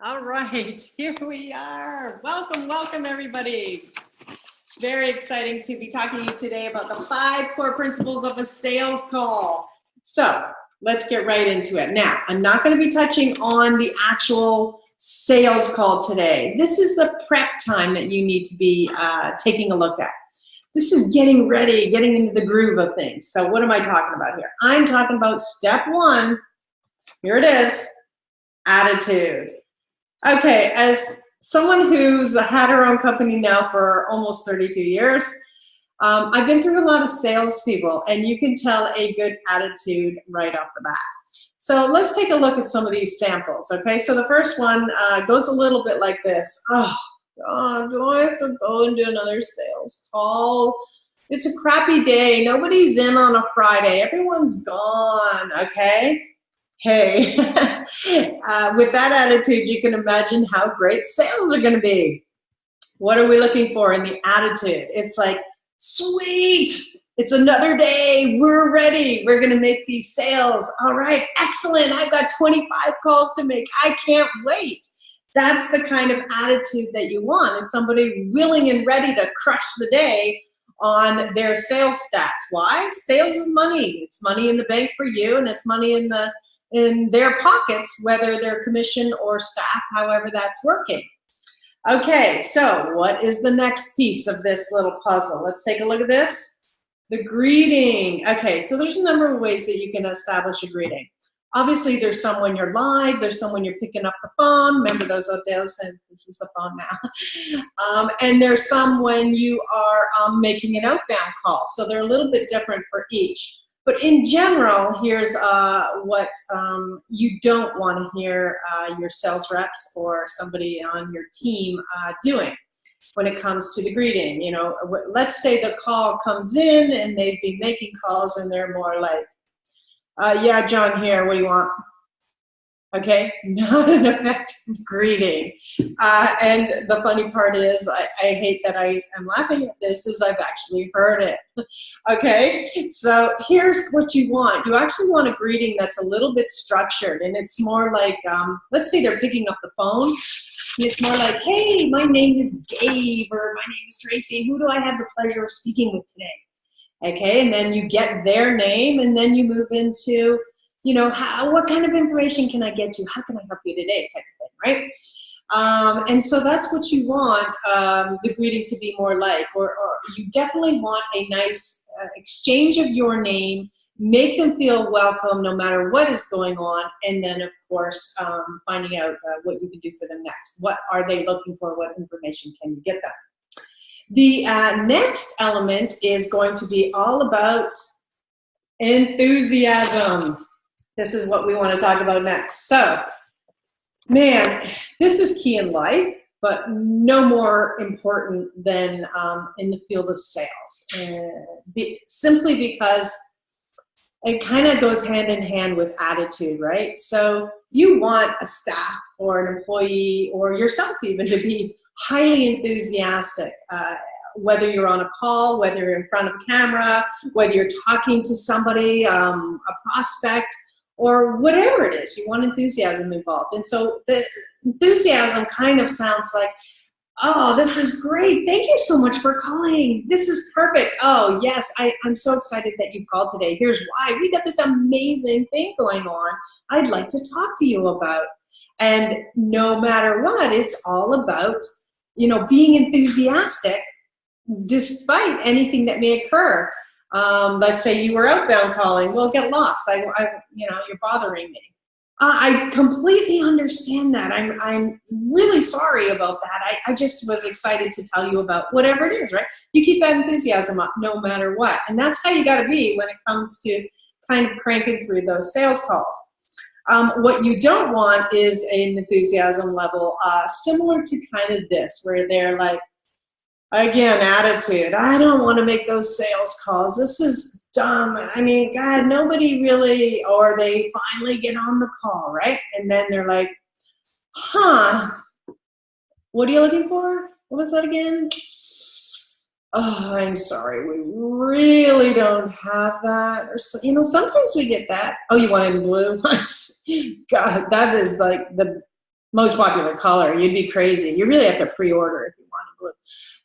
All right, here we are. Welcome, welcome everybody. Very exciting to be talking to you today about the 5 core principles of a sales call. So let's get right into it. Now, I'm not going to be touching on the actual sales call today. This is the prep time that you need to be taking a look at. This is getting ready, getting into the groove of things. So what am I talking about here? I'm talking about step 1. Here it is, attitude. Okay, as someone who's had her own company now for almost 32 years, I've been through a lot of salespeople, and you can tell a good attitude right off the bat. So let's take a look at some of these samples, okay? So the first one goes a little bit like this. Oh, God, do I have to go and do another sales call? It's a crappy day. Nobody's in on a Friday. Everyone's gone, okay? Hey, with that attitude, you can imagine how great sales are going to be. What are we looking for in the attitude? It's like, sweet, it's another day. We're ready. We're going to make these sales. All right, excellent. I've got 25 calls to make. I can't wait. That's the kind of attitude that you want, is somebody willing and ready to crush the day on their sales stats. Why? Sales is money. It's money in the bank for you, and it's money in their pockets, whether they're commission or staff, however that's working. Okay, so what is the next piece of this little puzzle? Let's take a look at this. The greeting. Okay, so there's a number of ways that you can establish a greeting. Obviously, there's some when you're live, there's some when you're picking up the phone. Remember those old days, and this is the phone now. And there's some when you are making an outbound call. So they're a little bit different for each. But in general, here's what you don't want to hear your sales reps or somebody on your team doing when it comes to the greeting. You know, let's say the call comes in and they've been making calls and they're more like, yeah, John here, what do you want? Okay, not an effective greeting. And the funny part is, I hate that I am laughing at this, is I've actually heard it. Okay, so here's what you want. You actually want a greeting that's a little bit structured, and it's more like, let's say they're picking up the phone, and it's more like, hey, my name is Dave, or my name is Tracy. Who do I have the pleasure of speaking with today? Okay, and then you get their name, and then you move into, you know, what kind of information can I get you? How can I help you today? Type of thing, right? And so that's what you want the greeting to be more like, or you definitely want a nice exchange of your name, make them feel welcome no matter what is going on, and then, of course, finding out what you can do for them next. What are they looking for? What information can you get them? The next element is going to be all about enthusiasm. This is what we want to talk about next. So, man, this is key in life, but no more important than in the field of sales. Simply because it kind of goes hand in hand with attitude, right? So you want a staff or an employee or yourself even to be highly enthusiastic, whether you're on a call, whether you're in front of a camera, whether you're talking to somebody, a prospect, or whatever it is, you want enthusiasm involved. And so the enthusiasm kind of sounds like, oh, this is great. Thank you so much for calling. This is perfect. Oh, yes, I'm so excited that you called today. Here's why. We got this amazing thing going on I'd like to talk to you about. And no matter what, it's all about, you know, being enthusiastic despite anything that may occur. Let's say you were outbound calling. Well, get lost. You know, you're bothering me. I completely understand that. I'm really sorry about that. I just was excited to tell you about whatever it is, right? You keep that enthusiasm up no matter what. And that's how you got to be when it comes to kind of cranking through those sales calls. What you don't want is an enthusiasm level similar to kind of this, where they're like, again, attitude. I don't want to make those sales calls. This is dumb. I mean, God, nobody really, or they finally get on the call, right? And then they're like, huh, what are you looking for? What was that again? Oh, I'm sorry. We really don't have that. Or, you know, sometimes we get that. Oh, you want it in blue? God, that is like the Most popular color. You'd be crazy. You really have to pre-order if you want a blue.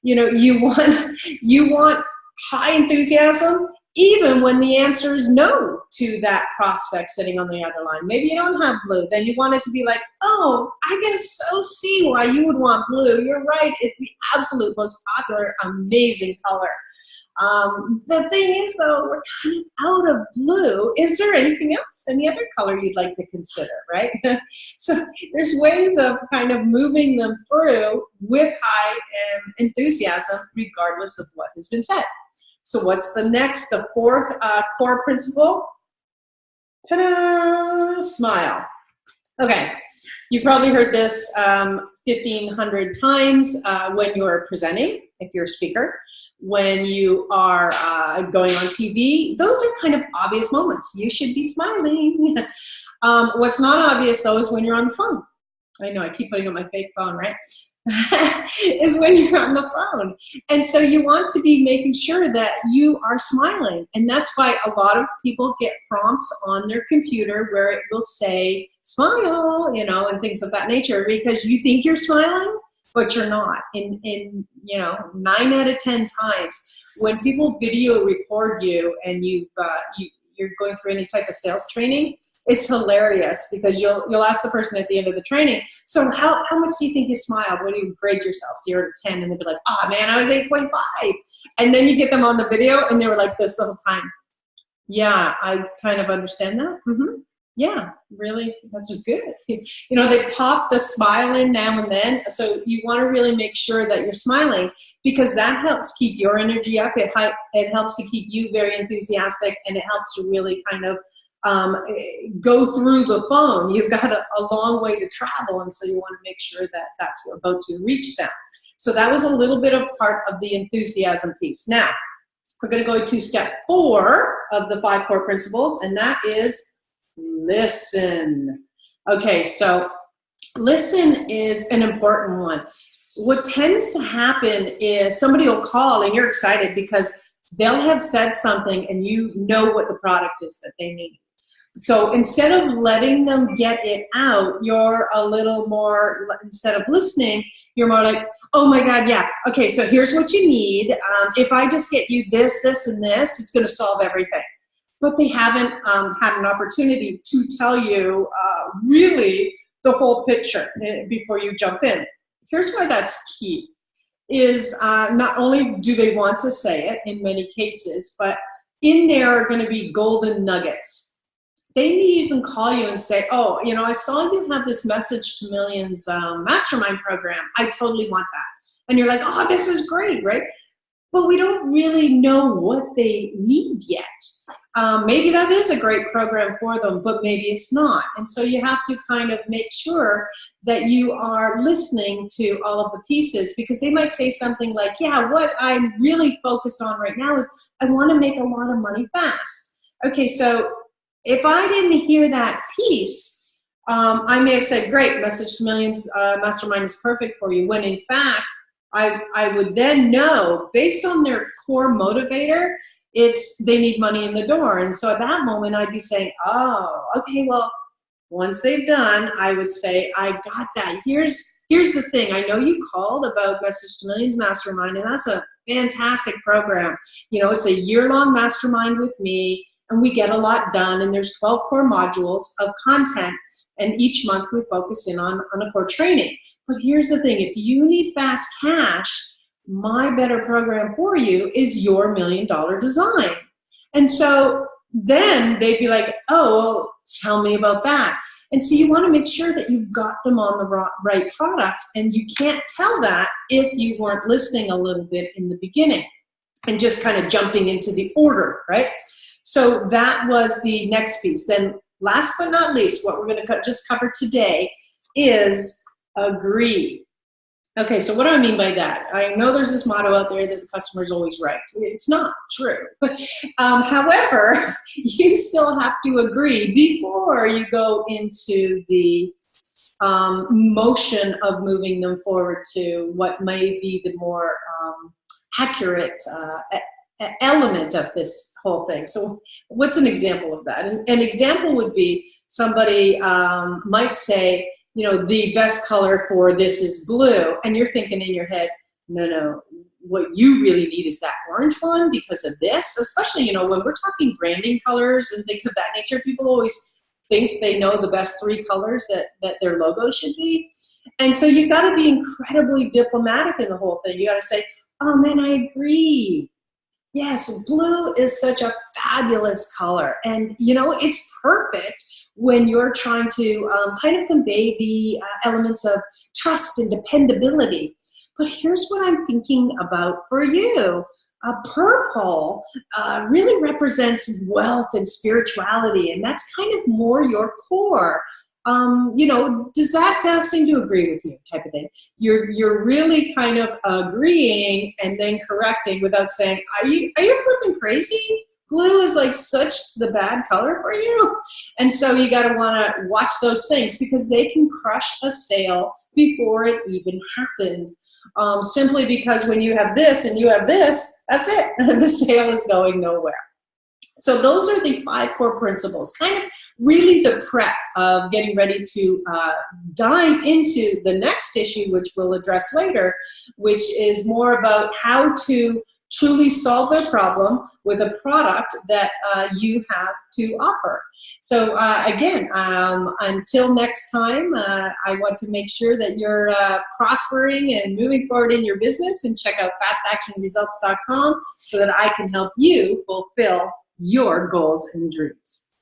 You know, you want high enthusiasm, even when the answer is no to that prospect sitting on the other line. Maybe you don't have blue. Then you want it to be like, oh, I can so see why you would want blue. You're right. It's the absolute most popular, amazing color. The thing is, though, we're kind of out of blue. Is there anything else, any other color you'd like to consider, right? So there's ways of kind of moving them through with high enthusiasm, regardless of what has been said. So what's the fourth core principle? Ta-da! Smile. Okay, you've probably heard this 1,500 times when you're presenting, if you're a speaker. When you are going on TV, those are kind of obvious moments. You should be smiling. What's not obvious, though, is when you're on the phone. I know, I keep putting on my fake phone, right? Is when you're on the phone. And so you want to be making sure that you are smiling. And that's why a lot of people get prompts on their computer where it will say, smile, you know, and things of that nature, because you think you're smiling, but you're not. In you know, 9 out of 10 times, when people video record you and you're going through any type of sales training, it's hilarious because you'll ask the person at the end of the training, so how much do you think you smiled? What do you grade yourself, 0 to 10? And they'll be like, oh man, I was 8.5. And then you get them on the video and they were like this the whole time. Yeah, I kind of understand that. Mm-hmm. Yeah, really, that's just good. You know, they pop the smile in now and then. So you want to really make sure that you're smiling because that helps keep your energy up. It helps to keep you very enthusiastic, and it helps to really kind of go through the phone. You've got a long way to travel, and so you want to make sure that that's about to reach them. So that was a little bit of part of the enthusiasm piece. Now, we're going to go to step 4 of the 5 core principles, and that is listen. Okay, so listen is an important one. What tends to happen is somebody will call and you're excited because they'll have said something and you know what the product is that they need. So instead of letting them get it out, you're a little more, instead of listening, you're more like, oh my God, yeah, okay, so here's what you need. If I just get you this, this, and this, it's gonna solve everything. But they haven't had an opportunity to tell you really the whole picture before you jump in. Here's why that's key, is not only do they want to say it in many cases, but in there are gonna be golden nuggets. They may even call you and say, oh, you know, I saw you have this Message to Millions mastermind program. I totally want that. And you're like, oh, this is great, right? But we don't really know what they need yet. Maybe that is a great program for them, but maybe it's not. And so you have to kind of make sure that you are listening to all of the pieces, because they might say something like, yeah, what I'm really focused on right now is I want to make a lot of money fast. Okay, so if I didn't hear that piece, I may have said, great, Message to Millions Mastermind is perfect for you, when in fact, I would then know, based on their core motivator, it's they need money in the door. And so at that moment, I'd be saying, oh, okay, well, once they've done, I would say, I got that. Here's the thing. I know you called about Message to Millions Mastermind, and that's a fantastic program. You know, it's a year-long mastermind with me, and we get a lot done, and there's 12 core modules of content, and each month we focus in on a core training. But here's the thing. If you need fast cash, my better program for you is your $1 million design. And so then they'd be like, oh, well, tell me about that. And so you want to make sure that you've got them on the right product, and you can't tell that if you weren't listening a little bit in the beginning and just kind of jumping into the order, right? So that was the next piece. Then last but not least, what we're going to just cover today is agree. Okay, so what do I mean by that? I know there's this motto out there that the customer is always right. It's not true. However, you still have to agree before you go into the motion of moving them forward to what may be the more accurate element of this whole thing. So what's an example of that? An example would be somebody might say, the best color for this is blue, and you're thinking in your head, no, what you really need is that orange one because of this, especially, when we're talking branding colors and things of that nature, people always think they know the best 3 colors that their logo should be. And so you've got to be incredibly diplomatic in the whole thing. You got to say, oh man, I agree. Yes, blue is such a fabulous color. And, it's perfect when you're trying to kind of convey the elements of trust and dependability. But here's what I'm thinking about for you. Purple really represents wealth and spirituality, and that's kind of more your core. Does that seem to agree with you, type of thing? You're really kind of agreeing and then correcting without saying, are you flipping crazy? Blue is like such the bad color for you. And so you got to want to watch those things because they can crush a sale before it even happened. Simply because when you have this and you have this, that's it. The sale is going nowhere. So those are the 5 core principles, kind of really the prep of getting ready to dive into the next issue, which we'll address later, which is more about how to truly solve their problem with a product that you have to offer. So again, until next time, I want to make sure that you're prospering and moving forward in your business, and check out fastactionresults.com so that I can help you fulfill your goals and dreams.